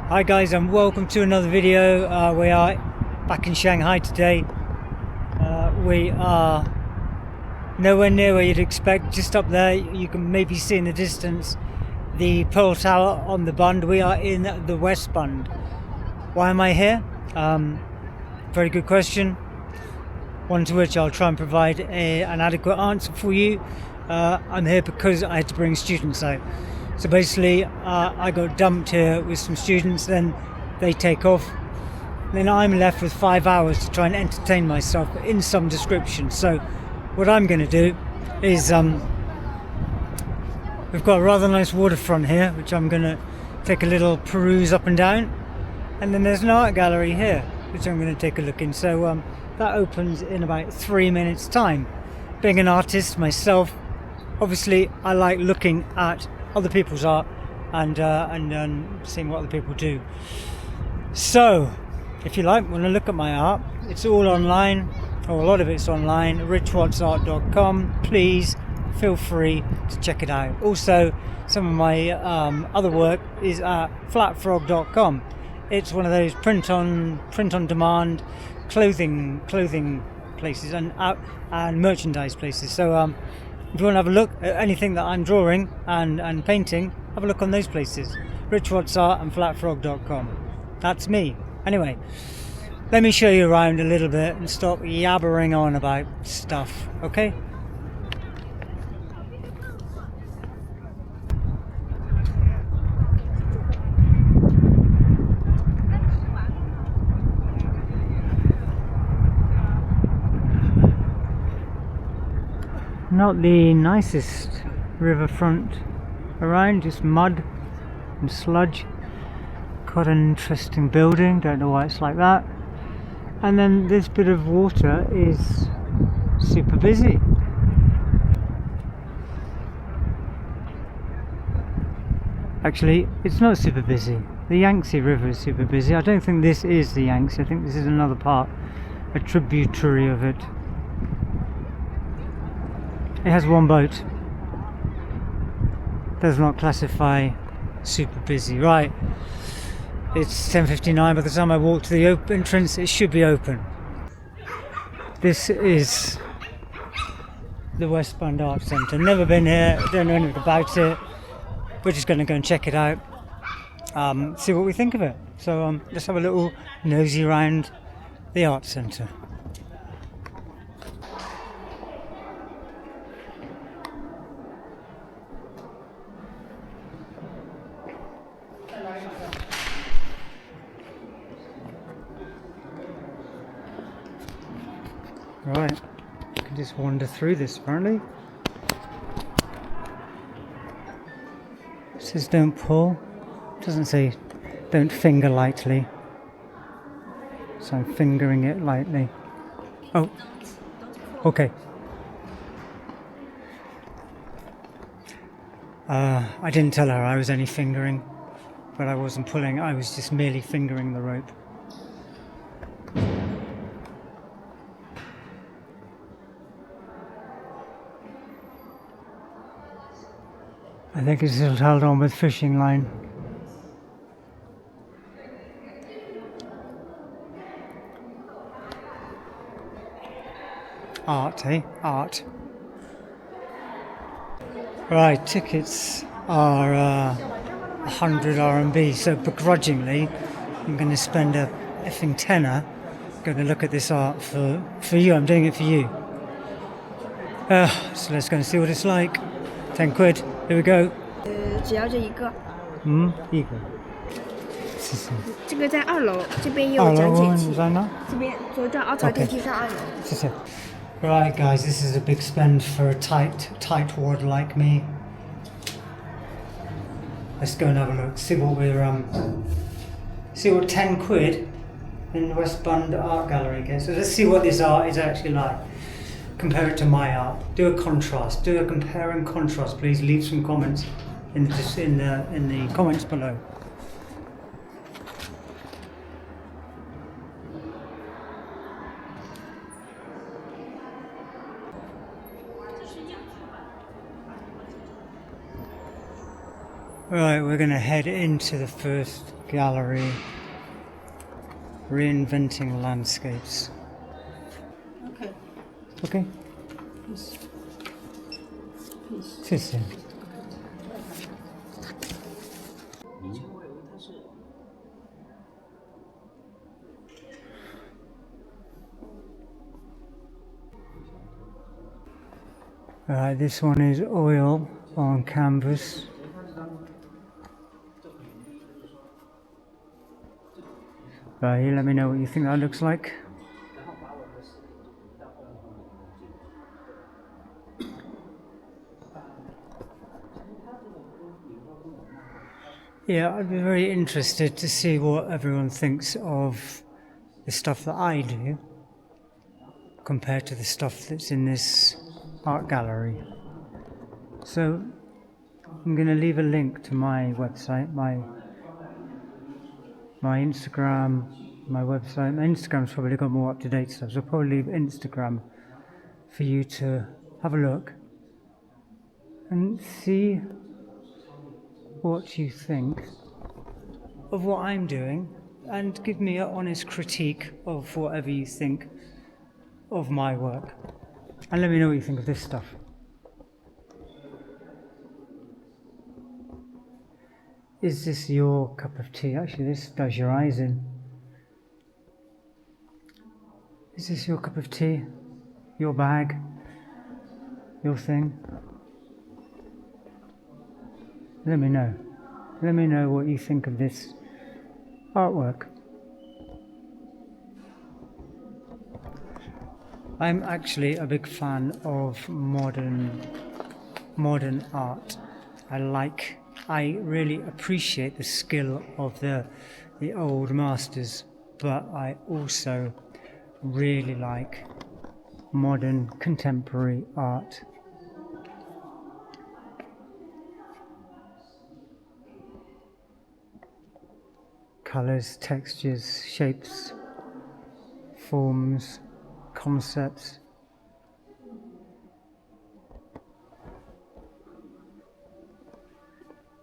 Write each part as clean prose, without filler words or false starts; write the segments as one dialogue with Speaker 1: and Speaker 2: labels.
Speaker 1: Hi guys, and welcome to another video. We are back in Shanghai today. We are nowhere near where you'd expect. Just up there you can maybe see in the distance the Pearl Tower on the Bund. We are in the West Bund. Why am I here? Very good question, one to which I'll try and provide an adequate answer for you. I'm here because I had to bring students out. So basically, I got dumped here with some students, then they take off. Then I'm left with 5 hours to try and entertain myself in some description. So what I'm going to do is, we've got a rather nice waterfront here, which I'm going to take a little peruse up and down. And then there's an art gallery here, which I'm going to take a look in. So that opens in about 3 minutes time. Being an artist myself, obviously I like looking at other people's art and seeing what other people do. So if you want to look at my art, it's all online, or a lot of it's online, richwattsart.com. Please feel free to check it out. Also, some of my other work is at flatfrog.com. It's one of those print on demand clothing places and merchandise places. So if you want to have a look at anything that I'm drawing and painting, have a look on those places. richwattsart and flatfrog.com. That's me. Anyway, let me show you around a little bit and stop yabbering on about stuff, okay? Not the nicest riverfront around, just mud and sludge. Quite an interesting building, don't know why it's like that. And then this bit of water is super busy. Actually, it's not super busy. The Yangtze River is super busy. I don't think this is the Yangtze, I think this is another part, a tributary of it. It has one boat. Does not classify super busy. Right, it's 10:59. By the time I walk to the entrance, it should be open. This is the West Bund Art Centre. Never been here, don't know anything about it. We're just going to go and check it out, see what we think of it. So let's have a little nosy around the art centre. Right, you can just wander through this apparently. It says don't pull, it doesn't say don't finger lightly, so I'm fingering it lightly. Oh, okay. I didn't tell her I was only fingering, but I wasn't pulling, I was just merely fingering the rope. I think it's still held on with fishing line. Art, eh? Art. Right, tickets are 100 RMB, so begrudgingly I'm going to spend a effing tenner going to look at this art for you. I'm doing it for you. So let's go and see what it's like. 10 quid. Here we go.
Speaker 2: 只要这一个。
Speaker 1: 一个。谢谢。
Speaker 2: 这个在2楼，这边也有讲解器。
Speaker 1: 在哪？
Speaker 2: 这边左转凹槽电梯上2楼。
Speaker 1: 谢谢。Right, guys, this is a big spend for a tightwad like me. Let's go and have a look. See what 10 quid in the West Bund Art Gallery gets. So let's see what this art is actually like. Compare it to my art. Do a contrast. Do a compare and contrast. Please leave some comments in the comments below. Right, we're going to head into the first gallery, reinventing landscapes.
Speaker 3: Okay.
Speaker 1: Okay.
Speaker 3: Peace.
Speaker 1: 谢谢。This one is oil on canvas. You let me know what you think that looks like. Yeah, I'd be very interested to see what everyone thinks of the stuff that I do compared to the stuff that's in this art gallery. So I'm going to leave a link to my website, my Instagram, my website. My Instagram's probably got more up-to-date stuff, so I'll probably leave Instagram for you to have a look and see what you think of what I'm doing and give me an honest critique of whatever you think of my work. And let me know what you think of this stuff. Is this your cup of tea? Actually, this does your eyes in. Is this your cup of tea? Your bag? Your thing? Let me know. Let me know what you think of this artwork. I'm actually a big fan of modern art. I really appreciate the skill of the old masters, but I also really like modern contemporary art. Colors, textures, shapes, forms, concepts.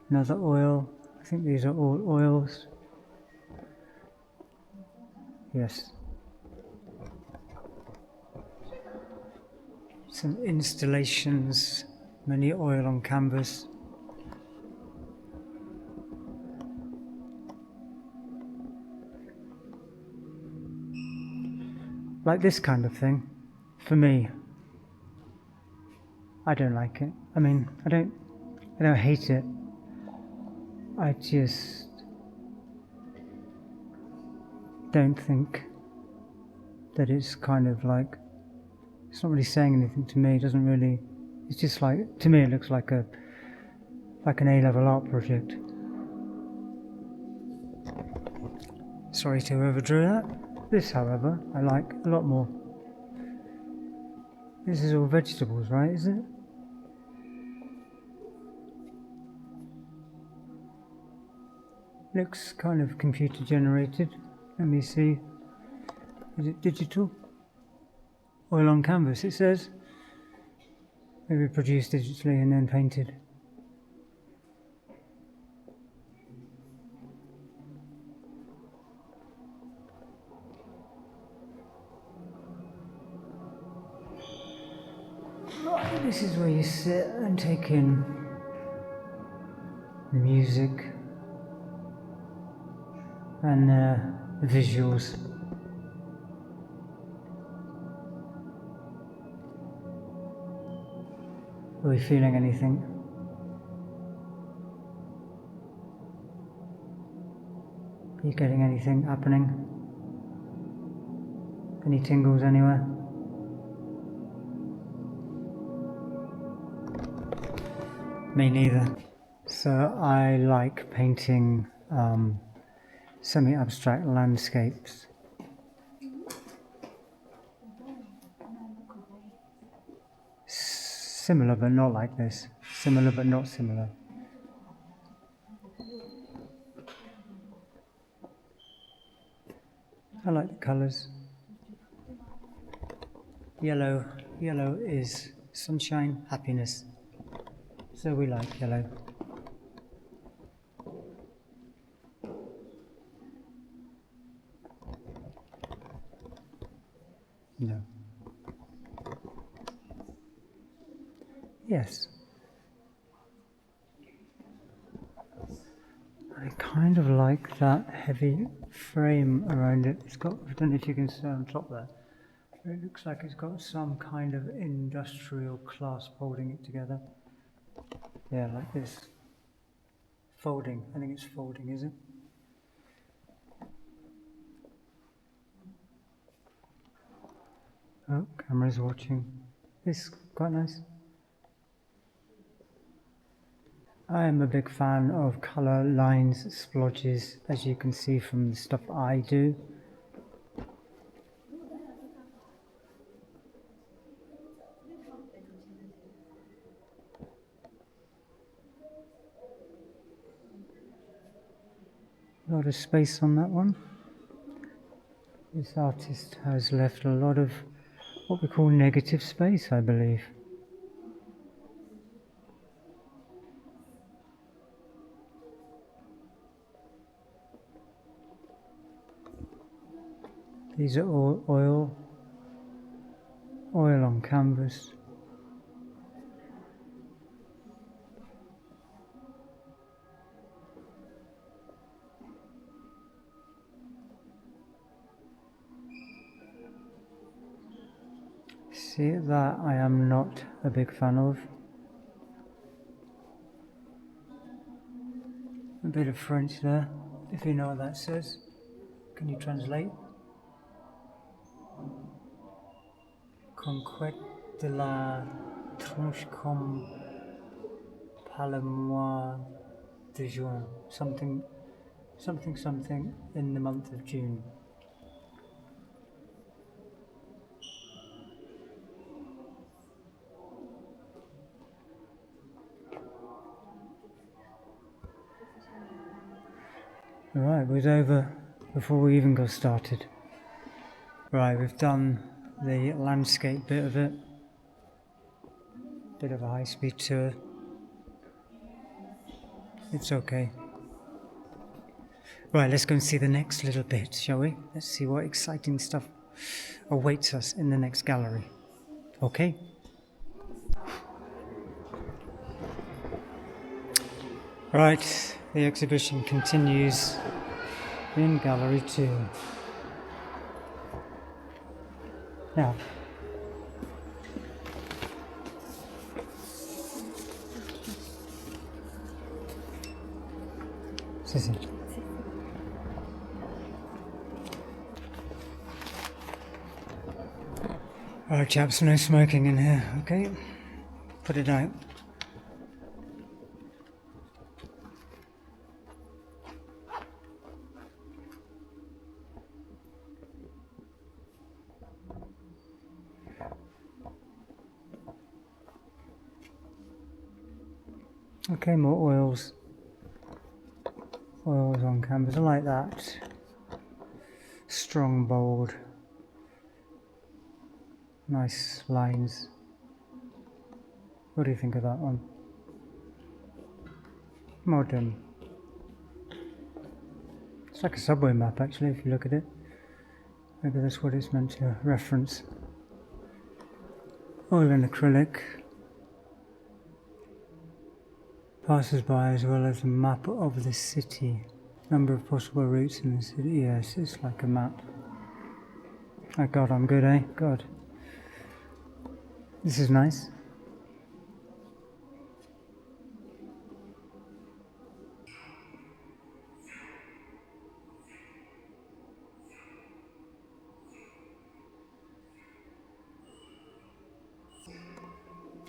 Speaker 1: Another oil. I think these are all oils. Yes. Some installations, many oil on canvas. Like this kind of thing, for me, I don't like it. I mean, I don't hate it. I just don't think that it's kind of like, it's not really saying anything to me. It doesn't really, it's just like, to me it looks like an A-level art project. Sorry to whoever drew that. This, however, I like a lot more. This is all vegetables, right, is it? Looks kind of computer generated. Let me see. Is it digital? Oil on canvas, it says. Maybe produced digitally and then painted. This is where you sit and take in the music and the visuals. Are we feeling anything? Are you getting anything happening? Any tingles anywhere? Me neither. So I like painting semi-abstract landscapes. Similar but not like this. Similar but not similar. I like the colours. Yellow is sunshine, happiness. So we like yellow. No. Yes. I kind of like that heavy frame around it. It's got, I don't know if you can see on top there. It looks like it's got some kind of industrial clasp holding it together. Yeah, like this. Folding. I think it's folding, is it? Oh, camera's watching. It's quite nice. I am a big fan of colour, lines, splodges, as you can see from the stuff I do. A lot of space on that one. This artist has left a lot of what we call negative space, I believe. These are all oil on canvas. See, that I am not a big fan of. A bit of French there, if you know what that says. Can you translate? Conquête de la tronche comme par le mois de juin. Something in the month of June. Right, it was over before we even got started. Right, we've done the landscape bit of it. Bit of a high-speed tour. It's okay. Right, let's go and see the next little bit, shall we? Let's see what exciting stuff awaits us in the next gallery. Okay? Right, the exhibition continues in Gallery 2. Now, alright chaps, no smoking in here, okay? Put it out. Okay, more oils. Oils on canvas, I like that. Strong, bold. Nice lines. What do you think of that one? Modern. It's like a subway map actually, if you look at it. Maybe that's what it's meant to reference. Oil in acrylic. Passes by as well as a map of the city. Number of possible routes in the city. Yes, it's like a map. Oh God, I'm good, eh? God. This is nice.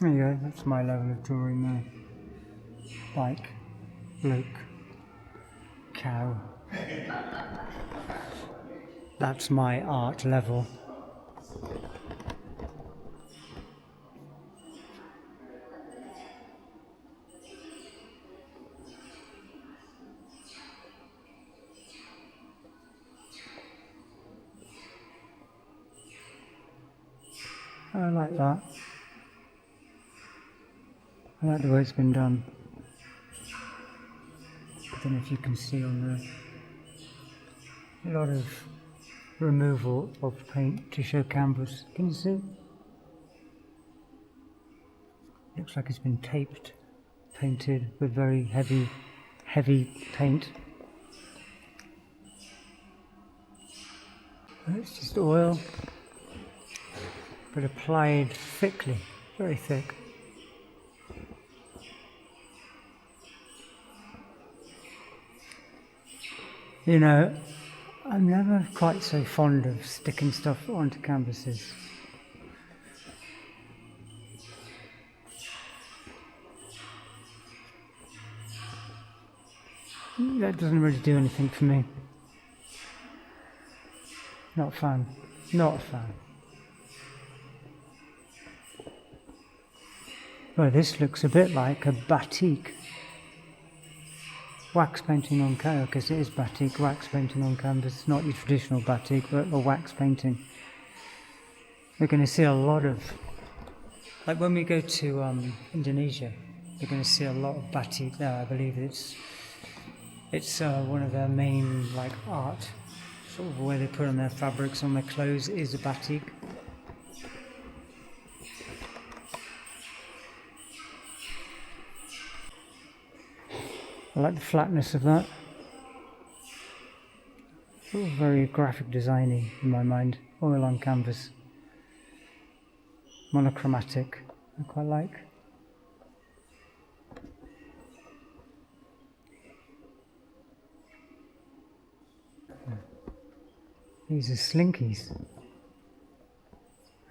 Speaker 1: There you go, that's my level of drawing there. Bike, bloke, cow. That's my art level. I like that. I like the way it's been done. I don't know if you can see on there. A lot of removal of paint to show canvas. Can you see? Looks like it's been painted with very heavy paint. It's just oil, but applied thickly, very thick. You know, I'm never quite so fond of sticking stuff onto canvases. That doesn't really do anything for me. Not a fan. Not a fan. Well, this looks a bit like a batik. Wax painting on canvas, because it is batik, wax painting on canvas. Not your traditional batik, but a wax painting. We're going to see a lot of, like when we go to Indonesia, we're going to see a lot of batik there. I believe it's one of their main like art, sort of where they put on their fabrics on their clothes is a batik. I like the flatness of that. Sort of very graphic designy in my mind. Oil on canvas. Monochromatic. I quite like. These are slinkies.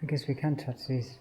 Speaker 1: I guess we can touch these.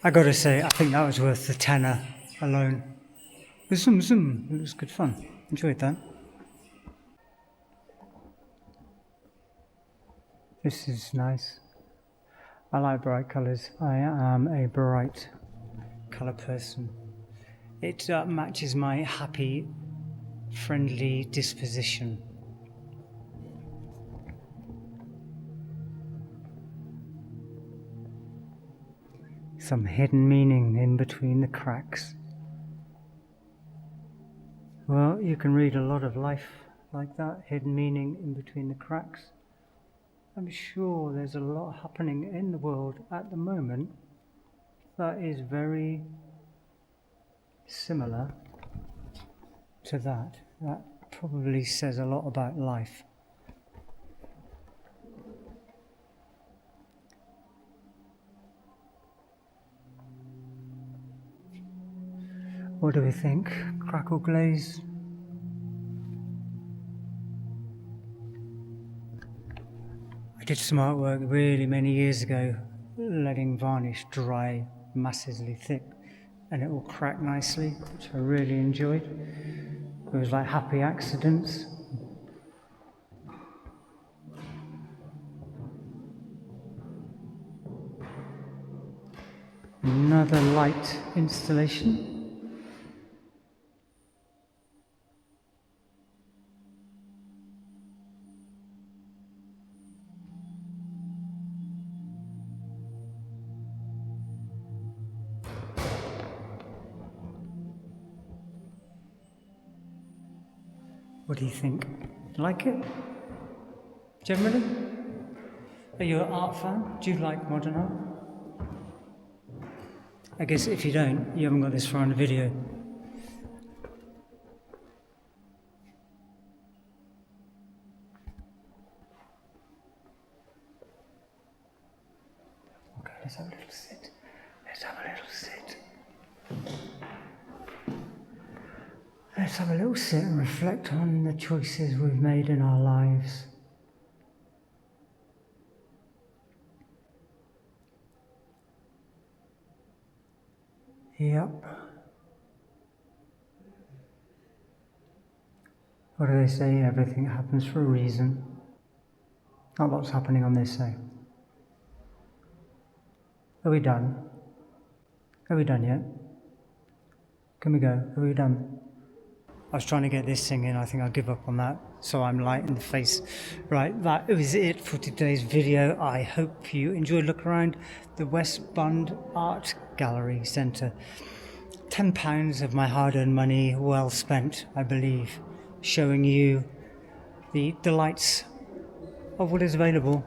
Speaker 1: I gotta say, I think that was worth the tenner alone. It was it was good fun. Enjoyed that. This is nice. I like bright colours. I am a bright colour person. It matches my happy, friendly disposition. Some hidden meaning in between the cracks. Well, you can read a lot of life like that, hidden meaning in between the cracks. I'm sure there's a lot happening in the world at the moment that is very similar to that. That probably says a lot about life. What do we think? Crackle glaze? I did some artwork really many years ago, letting varnish dry massively thick, and it will crack nicely, which I really enjoyed. It was like happy accidents. Another light installation. What do you think? Like it? Generally? Are you an art fan? Do you like modern art? I guess if you don't, you haven't got this far in the video. Okay, let's have a little sit. Let's have a little sit. Let's have a little sit and reflect on the choices we've made in our lives. Yep. What do they say? Everything happens for a reason. Not what's happening on this side. Are we done? Are we done yet? Can we go? Are we done? I was trying to get this thing in, I think I'll give up on that, so I'm light in the face. Right, that was it for today's video. I hope you enjoyed looking around the West Bund Art Gallery Centre. £10 of my hard-earned money, well spent, I believe, showing you the delights of what is available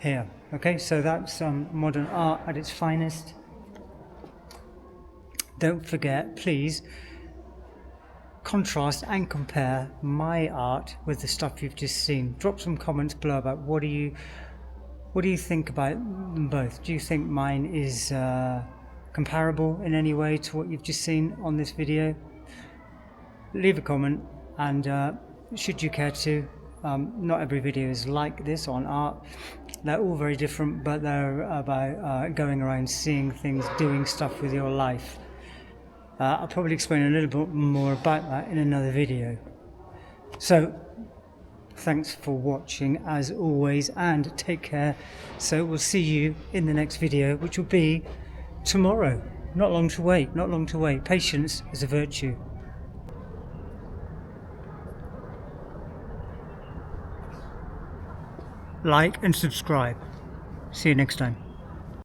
Speaker 1: here. Okay, so that's modern art at its finest. Don't forget, please, contrast and compare my art with the stuff you've just seen. Drop some comments below about what do you think about them both. Do you think mine is comparable in any way to what you've just seen on this video? Leave a comment, and should you care to, not every video is like this on art. They're all very different, but they're about going around seeing things, doing stuff with your life. I'll probably explain a little bit more about that in another video. So, thanks for watching as always, and take care. So we'll see you in the next video, which will be tomorrow. Not long to wait, not long to wait. Patience is a virtue. Like and subscribe. See you next time.